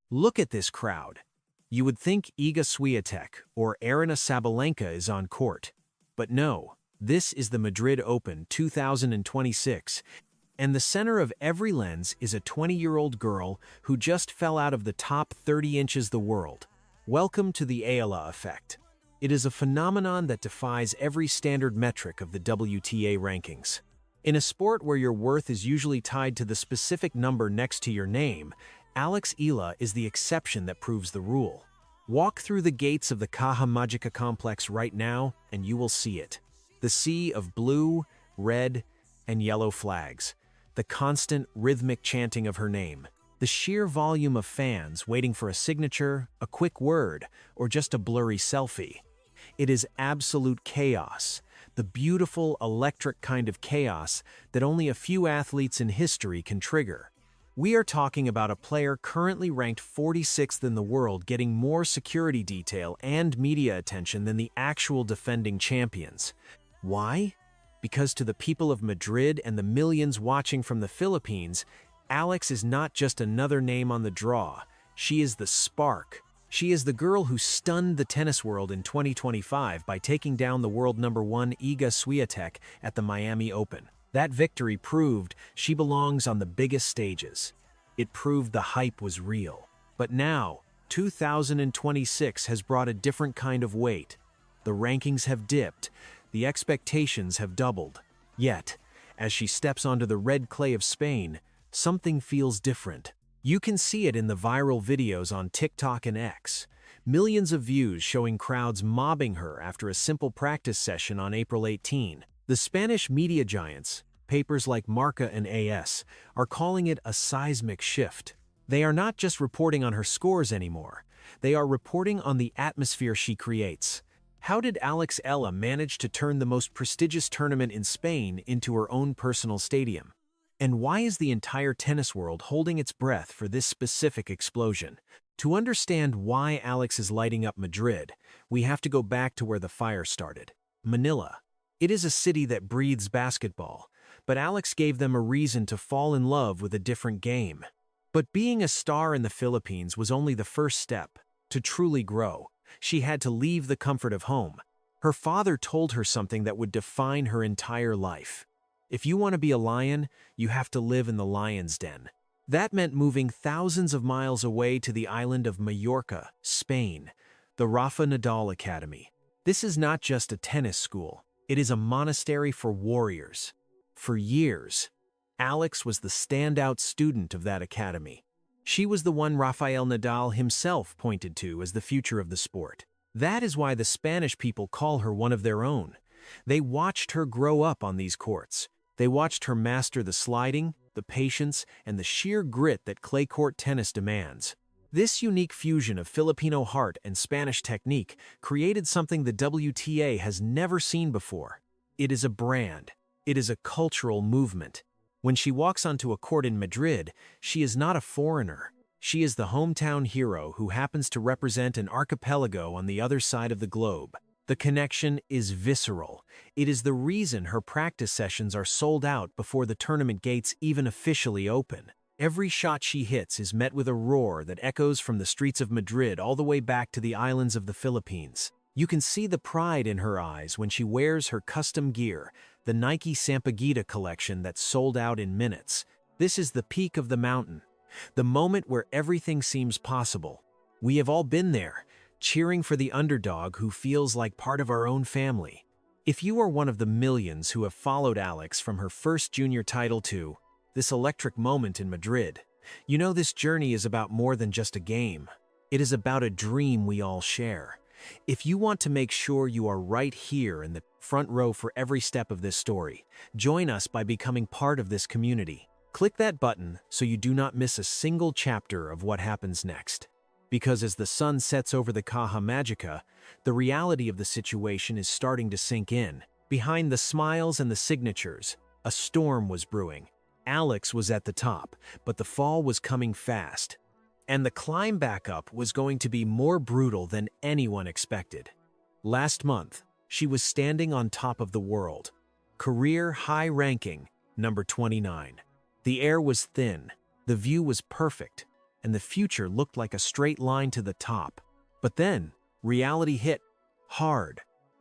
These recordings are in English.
Look at this crowd. You would think Iga Swiatek or Aryna Sabalenka is on court. But no, this is the Madrid Open 2026, and the center of every lens is a 20-year-old girl who just fell out of the top 30 inches the world. Welcome to the Eala effect. It is a phenomenon that defies every standard metric of the WTA rankings. In a sport where your worth is usually tied to the specific number next to your name, Alex Eala is the exception that proves the rule. Walk through the gates of the Caja Magica complex right now, and you will see it. The sea of blue, red, and yellow flags. The constant, rhythmic chanting of her name. The sheer volume of fans waiting for a signature, a quick word, or just a blurry selfie. It is absolute chaos. The beautiful, electric kind of chaos that only a few athletes in history can trigger. We are talking about a player currently ranked 46th in the world getting more security detail and media attention than the actual defending champions. Why? Because to the people of Madrid and the millions watching from the Philippines, Alex is not just another name on the draw. She is the spark. She is the girl who stunned the tennis world in 2025 by taking down the world #1 Iga Swiatek at the Miami Open. That victory proved she belongs on the biggest stages. It proved the hype was real. But now, 2026 has brought a different kind of weight. The rankings have dipped. The expectations have doubled. Yet, as she steps onto the red clay of Spain, something feels different. You can see it in the viral videos on TikTok and X. Millions of views showing crowds mobbing her after a simple practice session on April 18. The Spanish media giants, papers like Marca and AS, are calling it a seismic shift. They are not just reporting on her scores anymore. They are reporting on the atmosphere she creates. How did Alex Eala manage to turn the most prestigious tournament in Spain into her own personal stadium? And why is the entire tennis world holding its breath for this specific explosion? To understand why Alex is lighting up Madrid, we have to go back to where the fire started. Manila. It is a city that breathes basketball, but Alex gave them a reason to fall in love with a different game. But being a star in the Philippines was only the first step. To truly grow, she had to leave the comfort of home. Her father told her something that would define her entire life. If you want to be a lion, you have to live in the lion's den. That meant moving thousands of miles away to the island of Majorca, Spain, the Rafa Nadal Academy. This is not just a tennis school. It is a monastery for warriors. For years, Alex was the standout student of that academy. She was the one Rafael Nadal himself pointed to as the future of the sport. That is why the Spanish people call her one of their own. They watched her grow up on these courts. They watched her master the sliding, the patience, and the sheer grit that clay court tennis demands. This unique fusion of Filipino heart and Spanish technique created something the WTA has never seen before. It is a brand. It is a cultural movement. When she walks onto a court in Madrid, she is not a foreigner. She is the hometown hero who happens to represent an archipelago on the other side of the globe. The connection is visceral. It is the reason her practice sessions are sold out before the tournament gates even officially open. Every shot she hits is met with a roar that echoes from the streets of Madrid all the way back to the islands of the Philippines. You can see the pride in her eyes when she wears her custom gear, the Nike Sampaguita collection that sold out in minutes. This is the peak of the mountain, the moment where everything seems possible. We have all been there, cheering for the underdog who feels like part of our own family. If you are one of the millions who have followed Alex from her first junior title to this electric moment in Madrid, you know this journey is about more than just a game. It is about a dream we all share. If you want to make sure you are right here in the front row for every step of this story, join us by becoming part of this community. Click that button so you do not miss a single chapter of what happens next. Because as the sun sets over the Caja Magica, the reality of the situation is starting to sink in. Behind the smiles and the signatures, a storm was brewing. Alex was at the top, but the fall was coming fast. And the climb back up was going to be more brutal than anyone expected. Last month, she was standing on top of the world. Career high ranking, number 29. The air was thin, the view was perfect, and the future looked like a straight line to the top. But then, reality hit hard.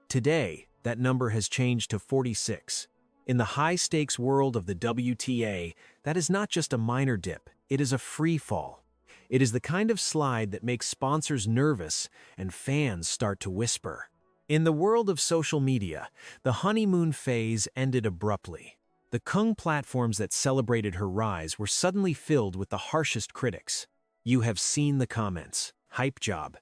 Today, that number has changed to 46. In the high-stakes world of the WTA, that is not just a minor dip, it is a free fall. It is the kind of slide that makes sponsors nervous and fans start to whisper. In the world of social media, the honeymoon phase ended abruptly. The Kung platforms that celebrated her rise were suddenly filled with the harshest critics. You have seen the comments. Hype job.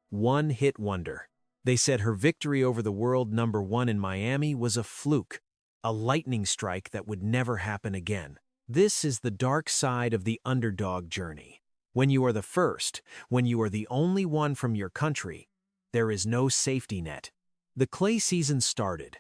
One-hit wonder. They said her victory over the world number one in Miami was a fluke, a lightning strike that would never happen again. This is the dark side of the underdog journey. When you are the first, when you are the only one from your country, there is no safety net. The clay season started,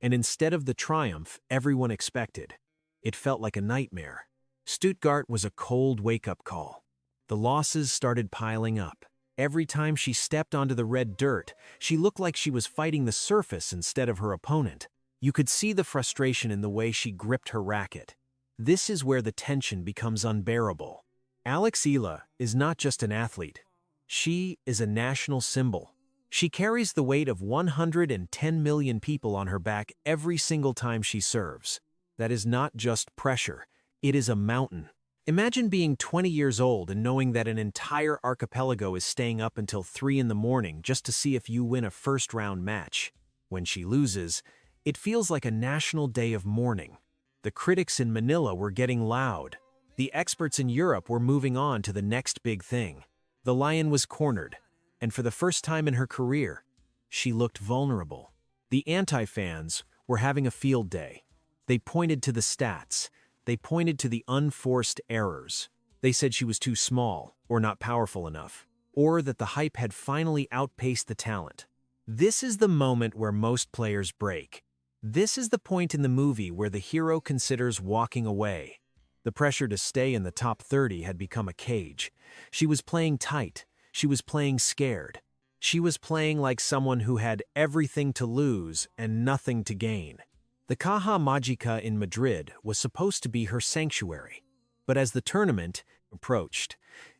and instead of the triumph everyone expected, it felt like a nightmare. Stuttgart was a cold wake-up call. The losses started piling up. Every time she stepped onto the red dirt, she looked like she was fighting the surface instead of her opponent. You could see the frustration in the way she gripped her racket. This is where the tension becomes unbearable. Alex Eala is not just an athlete. She is a national symbol. She carries the weight of 110 million people on her back every single time she serves. That is not just pressure, it is a mountain. Imagine being 20 years old and knowing that an entire archipelago is staying up until 3 in the morning just to see if you win a first-round match. When she loses, it feels like a national day of mourning. The critics in Manila were getting loud. The experts in Europe were moving on to the next big thing. The Lion was cornered, and for the first time in her career, she looked vulnerable. The anti-fans were having a field day. They pointed to the stats. They pointed to the unforced errors. They said she was too small, or not powerful enough, or that the hype had finally outpaced the talent. This is the moment where most players break. This is the point in the movie where the hero considers walking away. The pressure to stay in the top 30 had become a cage. She was playing tight. She was playing scared. She was playing like someone who had everything to lose and nothing to gain. The Caja Magica in Madrid was supposed to be her sanctuary. But as the tournament approached,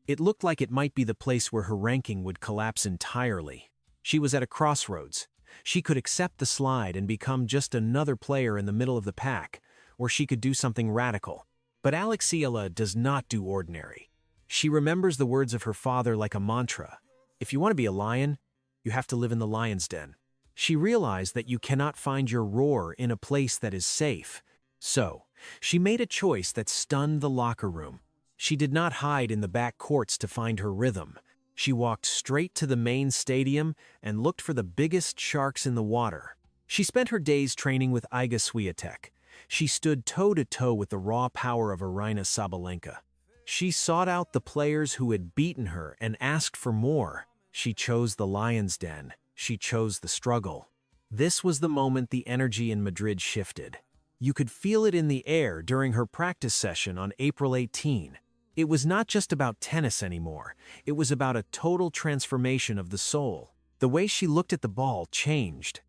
it looked like it might be the place where her ranking would collapse entirely. She was at a crossroads. She could accept the slide and become just another player in the middle of the pack, or she could do something radical. But Alex Eala does not do ordinary. She remembers the words of her father like a mantra. If you want to be a lion, you have to live in the lion's den. She realized that you cannot find your roar in a place that is safe. So, she made a choice that stunned the locker room. She did not hide in the back courts to find her rhythm. She walked straight to the main stadium and looked for the biggest sharks in the water. She spent her days training with Iga Swiatek. She stood toe-to-toe with the raw power of Aryna Sabalenka. She sought out the players who had beaten her and asked for more. She chose the lion's den. She chose the struggle. This was the moment the energy in Madrid shifted. You could feel it in the air during her practice session on April 18. It was not just about tennis anymore. It was about a total transformation of the soul. The way she looked at the ball changed.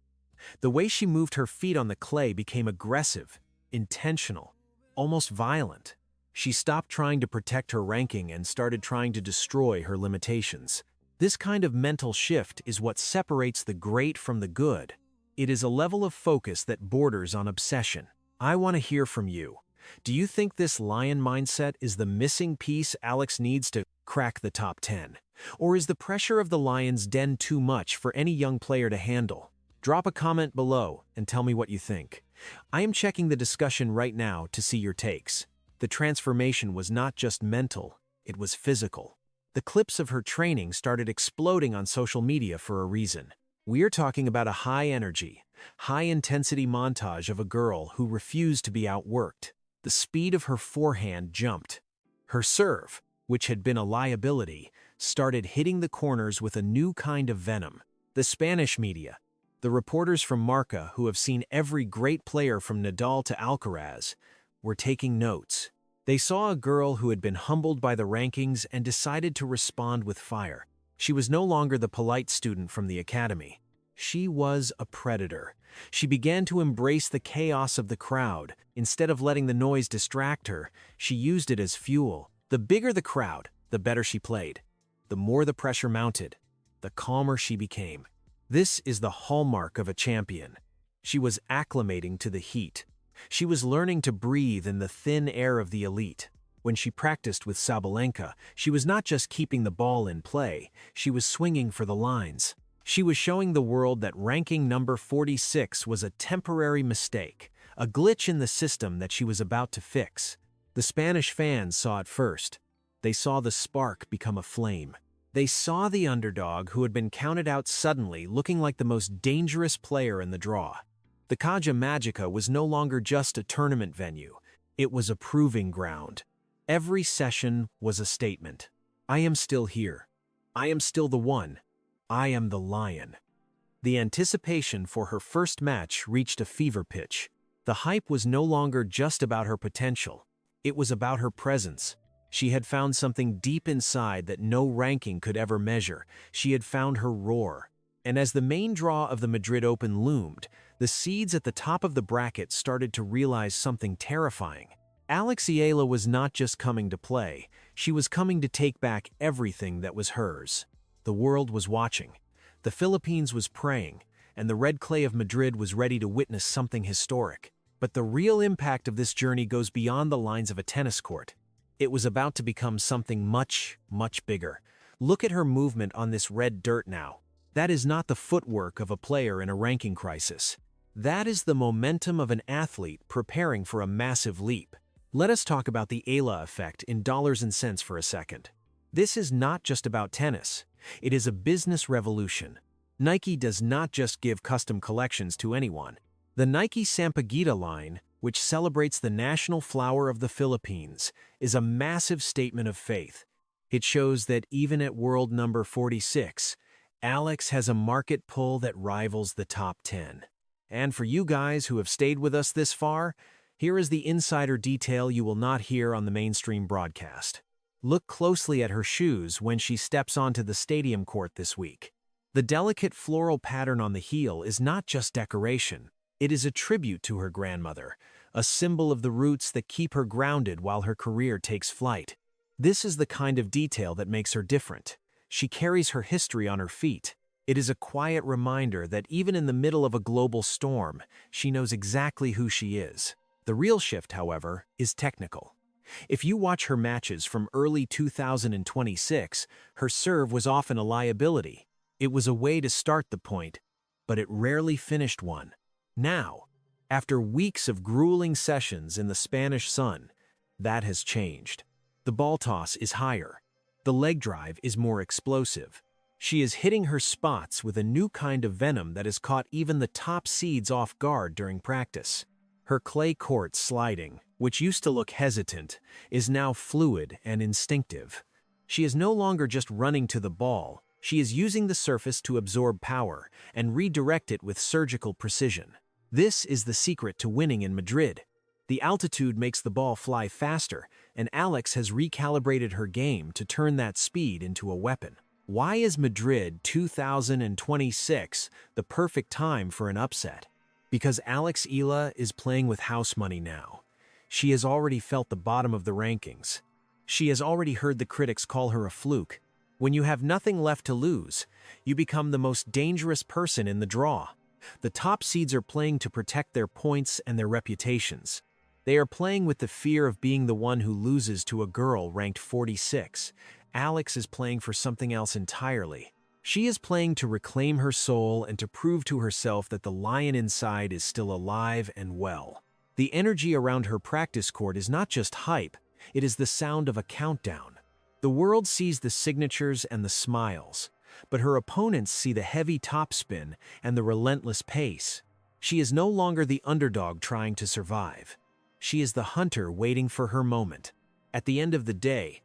The way she moved her feet on the clay became aggressive, intentional, almost violent. She stopped trying to protect her ranking and started trying to destroy her limitations. This kind of mental shift is what separates the great from the good. It is a level of focus that borders on obsession. I want to hear from you. Do you think this lion mindset is the missing piece Alex needs to crack the top 10? Or is the pressure of the lion's den too much for any young player to handle? Drop a comment below and tell me what you think. I am checking the discussion right now to see your takes. The transformation was not just mental, it was physical. The clips of her training started exploding on social media for a reason. We are talking about a high-energy, high-intensity montage of a girl who refused to be outworked. The speed of her forehand jumped. Her serve, which had been a liability, started hitting the corners with a new kind of venom. The Spanish media, the reporters from Marca who have seen every great player from Nadal to Alcaraz, were taking notes. They saw a girl who had been humbled by the rankings and decided to respond with fire. She was no longer the polite student from the academy. She was a predator. She began to embrace the chaos of the crowd. Instead of letting the noise distract her, she used it as fuel. The bigger the crowd, the better she played. The more the pressure mounted, the calmer she became. This is the hallmark of a champion. She was acclimating to the heat. She was learning to breathe in the thin air of the elite. When she practiced with Sabalenka, she was not just keeping the ball in play, she was swinging for the lines. She was showing the world that ranking number 46 was a temporary mistake, a glitch in the system that she was about to fix. The Spanish fans saw it first. They saw the spark become a flame. They saw the underdog who had been counted out suddenly looking like the most dangerous player in the draw. The Caja Magica was no longer just a tournament venue. It was a proving ground. Every session was a statement. I am still here. I am still the one. I am the lion. The anticipation for her first match reached a fever pitch. The hype was no longer just about her potential. It was about her presence. She had found something deep inside that no ranking could ever measure. She had found her roar. And as the main draw of the Madrid Open loomed, the seeds at the top of the bracket started to realize something terrifying. Alex Eala was not just coming to play, she was coming to take back everything that was hers. The world was watching. The Philippines was praying, and the red clay of Madrid was ready to witness something historic. But the real impact of this journey goes beyond the lines of a tennis court. It was about to become something much, much bigger. Look at her movement on this red dirt now. That is not the footwork of a player in a ranking crisis. That is the momentum of an athlete preparing for a massive leap. Let us talk about the Eala effect in dollars and cents for a second. This is not just about tennis. It is a business revolution. Nike does not just give custom collections to anyone. The Nike Sampaguita line, which celebrates the national flower of the Philippines, is a massive statement of faith. It shows that even at world number 46, Alex has a market pull that rivals the top 10. And for you guys who have stayed with us this far, here is the insider detail you will not hear on the mainstream broadcast. Look closely at her shoes when she steps onto the stadium court this week. The delicate floral pattern on the heel is not just decoration. It is a tribute to her grandmother, a symbol of the roots that keep her grounded while her career takes flight. This is the kind of detail that makes her different. She carries her history on her feet. It is a quiet reminder that even in the middle of a global storm, she knows exactly who she is. The real shift, however, is technical. If you watch her matches from early 2026, her serve was often a liability. It was a way to start the point, but it rarely finished one. Now, after weeks of grueling sessions in the Spanish sun, that has changed. The ball toss is higher. The leg drive is more explosive. She is hitting her spots with a new kind of venom that has caught even the top seeds off guard during practice. Her clay court sliding, which used to look hesitant, is now fluid and instinctive. She is no longer just running to the ball. She is using the surface to absorb power and redirect it with surgical precision. This is the secret to winning in Madrid. The altitude makes the ball fly faster, and Alex has recalibrated her game to turn that speed into a weapon. Why is Madrid 2026 the perfect time for an upset? Because Alex Eala is playing with house money now. She has already felt the bottom of the rankings. She has already heard the critics call her a fluke. When you have nothing left to lose, you become the most dangerous person in the draw. The top seeds are playing to protect their points and their reputations. They are playing with the fear of being the one who loses to a girl ranked 46. Alex is playing for something else entirely. She is playing to reclaim her soul and to prove to herself that the lion inside is still alive and well. The energy around her practice court is not just hype, it is the sound of a countdown. The world sees the signatures and the smiles, but her opponents see the heavy topspin and the relentless pace. She is no longer the underdog trying to survive. She is the hunter waiting for her moment. At the end of the day,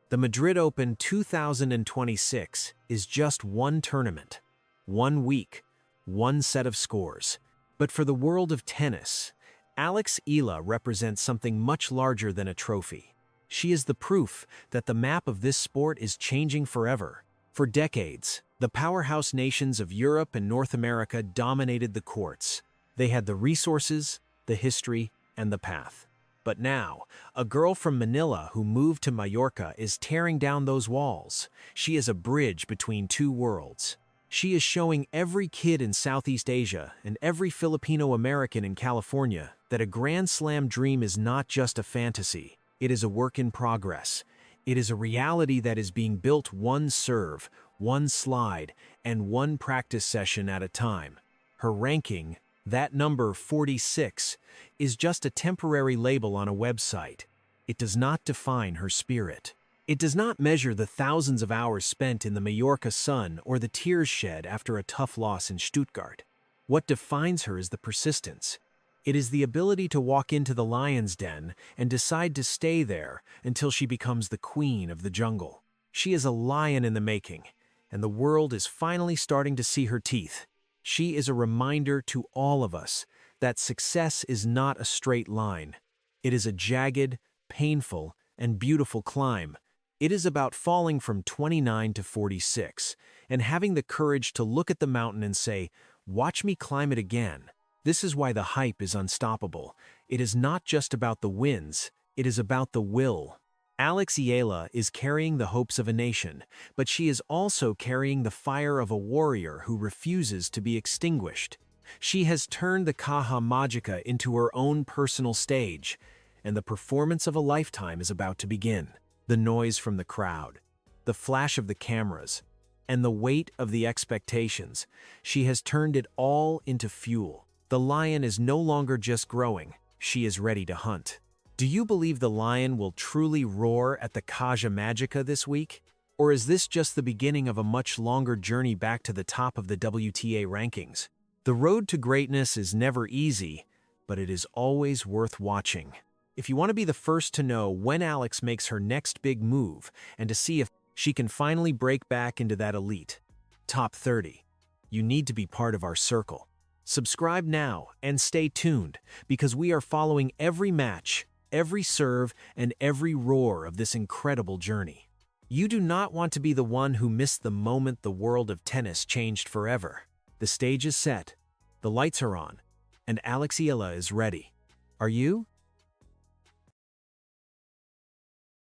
the Madrid Open 2026 is just one tournament, 1 week, one set of scores. But for the world of tennis, Alex Eala represents something much larger than a trophy. She is the proof that the map of this sport is changing forever. For decades, the powerhouse nations of Europe and North America dominated the courts. They had the resources, the history, and the path. But now, a girl from Manila who moved to Mallorca is tearing down those walls. She is a bridge between two worlds. She is showing every kid in Southeast Asia and every Filipino American in California that a Grand Slam dream is not just a fantasy. It is a work in progress. It is a reality that is being built one serve, one slide, and one practice session at a time. Her ranking, that number 46, is just a temporary label on a website. It does not define her spirit. It does not measure the thousands of hours spent in the Mallorca sun or the tears shed after a tough loss in Stuttgart. What defines her is the persistence. It is the ability to walk into the lion's den and decide to stay there until she becomes the queen of the jungle. She is a lion in the making, and the world is finally starting to see her teeth. She is a reminder to all of us that success is not a straight line. It is a jagged, painful, and beautiful climb. It is about falling from 29 to 46 and having the courage to look at the mountain and say, "Watch me climb it again." This is why the hype is unstoppable. It is not just about the wins, it is about the will. Alex Eala is carrying the hopes of a nation, but she is also carrying the fire of a warrior who refuses to be extinguished. She has turned the Caja Magica into her own personal stage, and the performance of a lifetime is about to begin. The noise from the crowd, the flash of the cameras, and the weight of the expectations. She has turned it all into fuel. The lion is no longer just growing, she is ready to hunt. Do you believe the lion will truly roar at the Caja Magica this week? Or is this just the beginning of a much longer journey back to the top of the WTA rankings? The road to greatness is never easy, but it is always worth watching. If you want to be the first to know when Alex makes her next big move and to see if she can finally break back into that elite top 30, you need to be part of our circle. Subscribe now and stay tuned because we are following every match, every serve, and every roar of this incredible journey. You do not want to be the one who missed the moment the world of tennis changed forever. The stage is set, the lights are on, and Alex Eala is ready. Are you?